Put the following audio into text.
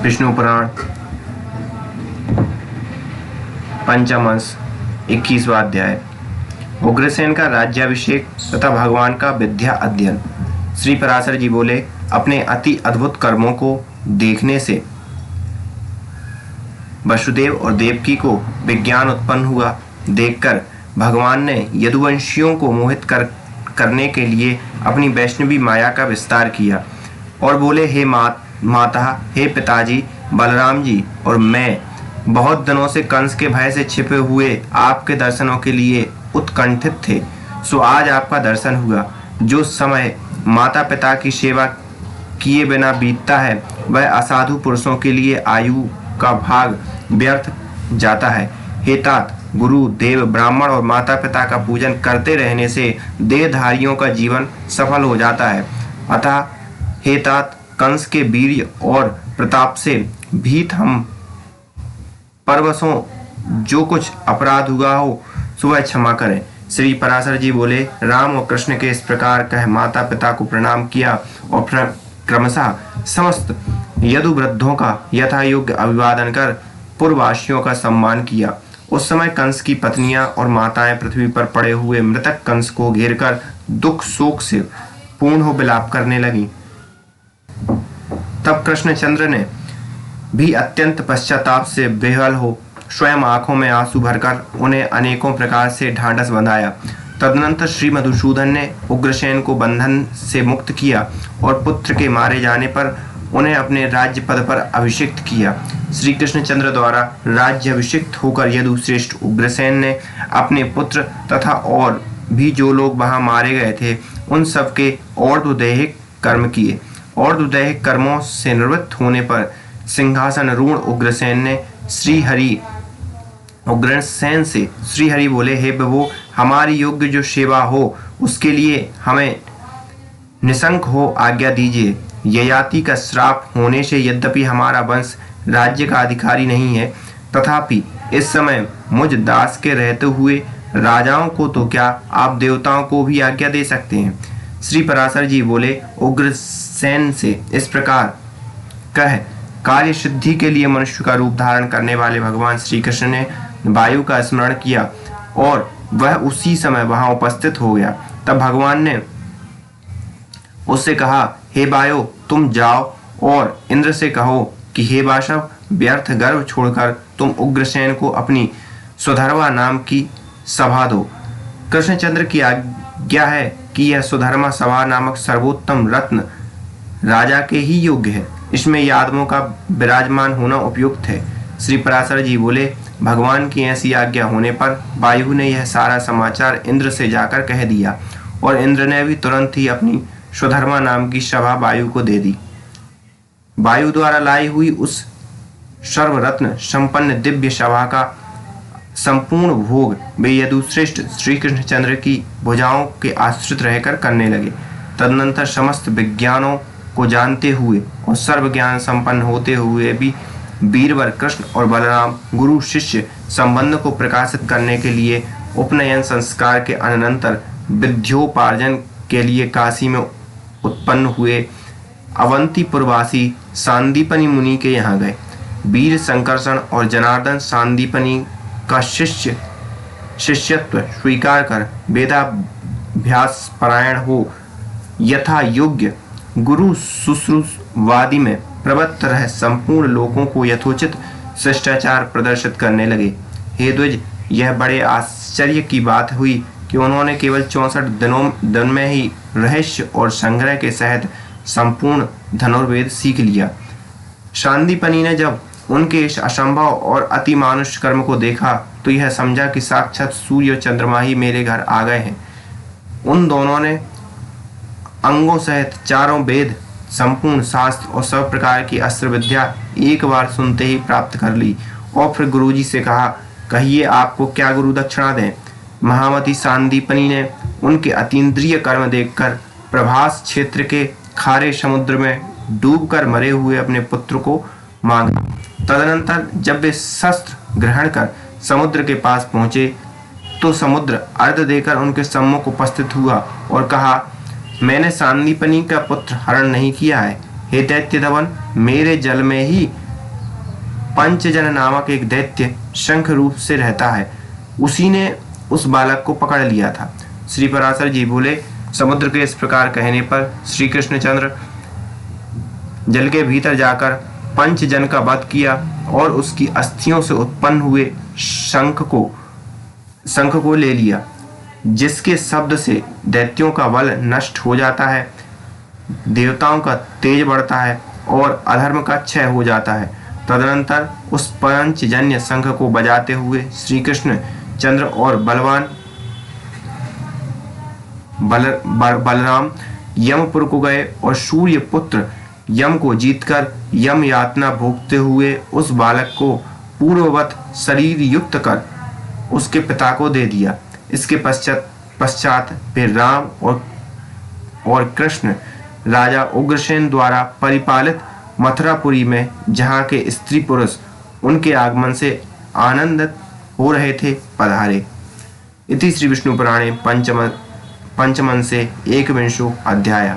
विष्णु पुराण पंचम अंश 21वां अध्याय। उग्रसेन का राज्याभिषेक तथा भगवान का विद्या अध्ययन। श्री पराशर जी बोले, अपने अति अद्भुत कर्मों को देखने से वसुदेव और देवकी को विज्ञान उत्पन्न हुआ। देखकर भगवान ने यदुवंशियों को मोहित करने के लिए अपनी वैष्णवी माया का विस्तार किया और बोले, हे माता, हे पिताजी बलराम जी और मैं बहुत दिनों से कंस के भय से छिपे हुए आपके दर्शनों के लिए उत्कंठित थे। सो आज आपका दर्शन हुआ। जो समय माता पिता की सेवा किए बिना बीतता है वह असाधु पुरुषों के लिए आयु का भाग व्यर्थ जाता है। हे तात, गुरु देव ब्राह्मण और माता पिता का पूजन करते रहने से देहधारियों का जीवन सफल हो जाता है। अतः हे तात, कंस के वीर्य और प्रताप से भीत हम परवशों जो कुछ अपराध हुआ हो सो वह क्षमा करें। श्री पराशर जी बोले, राम और कृष्ण के इस प्रकार कह माता पिता को प्रणाम किया और क्रमशः समस्त यदु वृद्धों का यथा योग्य अभिवादन कर पूर्ववासियों का सम्मान किया। उस समय कंस की पत्नियां और माताएं पृथ्वी पर पड़े हुए मृतक कंस को घेरकर दुख शोक से पूर्ण हो विलाप करने लगी। तब कृष्णचंद्र ने भी अत्यंत पश्चाताप से बेहल हो स्वयं आंखों में आंसू भरकर उन्हें अनेकों प्रकार से ढांढस बंधाया। तदनंतर श्री मधुसूदन ने उग्रसेन को बंधन से मुक्त किया और पुत्र के मारे जाने पर उन्हें अपने राज्य पद पर अभिषिक्त किया। श्री कृष्णचंद्र द्वारा राज्य अभिषिक्त होकर यदुश्रेष्ठ उग्रसेन ने अपने पुत्र तथा और भी जो लोग वहां मारे गए थे उन सबके और्ध्वदैहिक कर्म किए। और्ध्वदैहिक कर्मों से निवृत्त होने पर सिंहासन रूढ़ उग्रसेन से श्री हरि बोले, हे प्रभु, हमारी योग्य जो सेवा हो उसके लिए हमें निशंक हो आज्ञा दीजिए। ययाति का श्राप होने से यद्यपि हमारा वंश राज्य का अधिकारी नहीं है, तथापि इस समय मुझ दास के रहते हुए राजाओं को तो क्या आप देवताओं को भी आज्ञा दे सकते हैं। श्री पराशर जी बोले, उग्रसेन से इस प्रकार कह कार्य सिद्धि के लिए मनुष्य का रूप धारण करने वाले भगवान श्री कृष्ण ने वायु का स्मरण किया और वह उसी समय वहां उपस्थित हो गया। तब भगवान ने उससे कहा, हे वायु, तुम जाओ और इंद्र से कहो कि हे वाशव, व्यर्थ गर्भ छोड़कर तुम उग्रसेन को अपनी सुधर्मा नाम की सभा दो। कृष्णचंद्र की आज्ञा है कि यह सुधर्मा सभा नामक सर्वोत्तम रत्न राजा के ही योग्य है। इसमें यादवों का विराजमान होना उपयुक्त है। श्री पराशर जी बोले, भगवान की ऐसी आज्ञा होने पर वायु ने यह सारा समाचार इंद्र से जाकर कह दिया और इंद्र ने भी तुरंत ही अपनी सुधर्मा नाम की सभा वायु को दे दी। वायु द्वारा लाई हुई उस सर्वरत्न संपन्न दिव्य सभा का संपूर्ण भोग वे यदुश्रेष्ठ श्री कृष्णचंद्र की भुजाओं के आश्रित रहकर करने लगे। तदनंतर समस्त विज्ञानों को जानते हुए और सर्व ज्ञान संपन्न होते हुए भी वीरवर कृष्ण और बलराम गुरु शिष्य संबंध को प्रकाशित करने के लिए उपनयन संस्कार के अनंतर विद्योपार्जन के लिए काशी में उत्पन्न हुए अवंतीपुरवासी सांदीपनि मुनि के यहाँ गए। वीर संकर्षण और जनार्दन सांदीपनि का शिष्यत्व स्वीकार कर वेदाभ्यास परायण हो यथा योग्य गुरु शुश्रूषवादि में प्रवृत्त रह संपूर्ण लोगों को यथोचित शिष्टाचार प्रदर्शित करने लगे। हे द्विज, यह बड़े आश्चर्य की बात हुई कि उन्होंने केवल 64 दिन में ही रहस्य और संग्रह के सहित संपूर्ण धनुर्वेद सीख लिया। सांदीपनि ने जब उनके इस असंभव और अति मानुष कर्म को देखा तो यह समझा कि साक्षात सूर्य और चंद्रमा ही मेरे घर आ गए हैं। उन दोनों ने अंगों सहित चारों वेद, संपूर्ण शास्त्र और सब प्रकार की अस्त्र विद्या एक बार सुनते ही प्राप्त कर ली और फिर गुरुजी से कहा, कहिए आपको क्या गुरु दक्षिणा दें। महामती सांदीपनि ने उनके अतीन्द्रिय कर्म देखकर प्रभास क्षेत्र के खारे समुद्र में डूबकर मरे हुए अपने पुत्र को मांगा। तदनंतर जब वे शस्त्र ग्रहण कर समुद्र के पास पहुंचे तो समुद्र अर्घ देकर उनके सम्मुख उपस्थित हुआ और कहा, मैंने सांदीपनि का पुत्र हरण नहीं किया है। हे दैत्य धवन, मेरे जल में ही पंचजन नामक एक दैत्य शंख रूप से रहता है, उसी ने उस बालक को पकड़ लिया था। श्री पराशर जी बोले, समुद्र के इस प्रकार कहने पर श्री कृष्णचंद्र जल के भीतर जाकर पंचजन का वध किया और उसकी अस्थियों से उत्पन्न हुए शंख को ले लिया, जिसके शब्द से दैत्यों का बल नष्ट हो जाता है, देवताओं का तेज बढ़ता है और अधर्म का क्षय हो जाता है। तदनंतर उस पंचजन्य शंख को बजाते हुए श्री कृष्ण चंद्र और बलराम यमपुर को गए और सूर्य पुत्र यम को जीतकर यम यातना भोगते हुए उस बालक को पूर्ववत शरीर युक्त कर उसके पिता को दे दिया। इसके पश्चात फिर राम और कृष्ण राजा उग्रसेन द्वारा परिपालित मथुरापुरी में, जहाँ के स्त्री पुरुष उनके आगमन से आनंदित हो रहे थे, पधारे। इति श्री विष्णु पुराणे पंचमंसे एकविंशो अध्याय।